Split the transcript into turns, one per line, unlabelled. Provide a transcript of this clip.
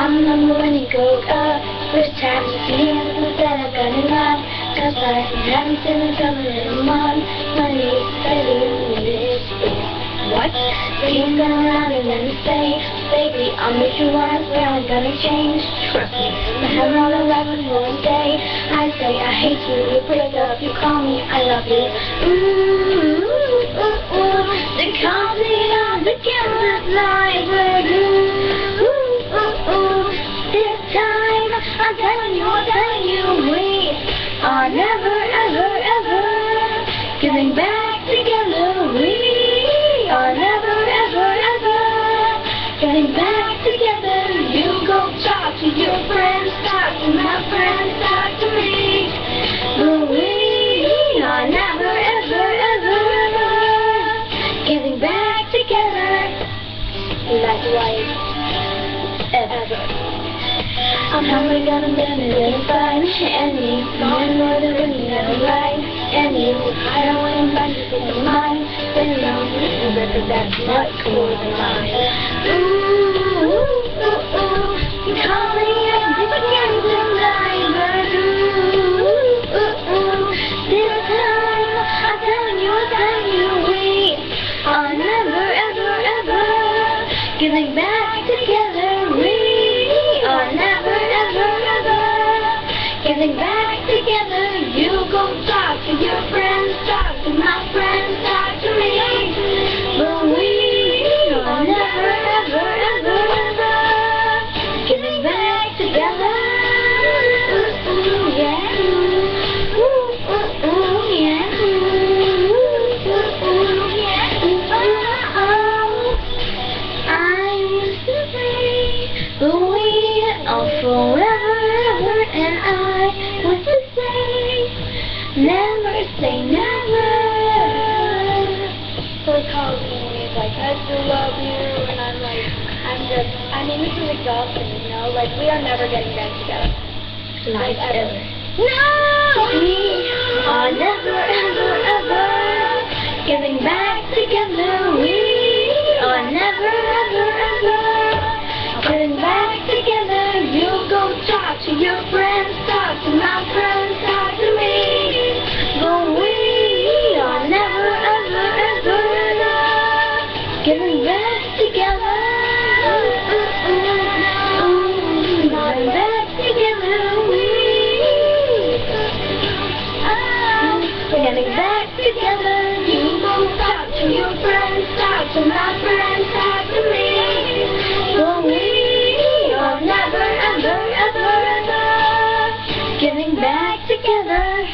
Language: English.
I'm number one in Coca. First time you see me, that I've got it on. Cause I haven't seen it coming in a month. Money, what? Things going around and then say, baby, I'll make you once, but I'm gonna change. Trust me, I have all the love in one day. I say I hate you, you break up, you call me, I love you. Ooh, ooh, ooh, the company of the gambler's life. Ooh, ooh, ooh, this time I'm telling you, we are never, ever, ever getting back together. We are never, ever, ever getting back together. You go talk to your friends, talk to my friends, talk to me. But we are never, ever, ever getting back together. Like life ever. I'm never gonna bend it and find any more than really never right. Any I don't want to find you in mine. Then I'm better, that's much more than mine. Ooh, ooh, ooh, ooh. You call me up again tonight, but ooh, ooh, ooh. This time I'm telling you, we are never, ever, ever getting back together. We are never, ever, ever getting back together. You go talk to your friends, talk to my friends, talk to me. But we are never, ever, ever, ever getting back together. Ooh, ooh, yeah. Ooh, ooh, ooh, yeah. Ooh, ooh, ooh, yeah. Oh, oh. I used to say, but we are forever, ever, and I want to say, never say never. So he calls me and he's like, I still love you, and I'm like, this is exhausting, you know, like, we are never getting back together. Like, ever. No! We are never, ever, ever getting back together. We are never, ever, ever getting back together. You go talk to your friends, talk to my friends, talk to me. But we are never, ever, ever, ever getting back together. Getting back together. We're getting back together. You go talk to your friends, talk to my friends, talk to me. But we are never, ever, ever, ever getting back together.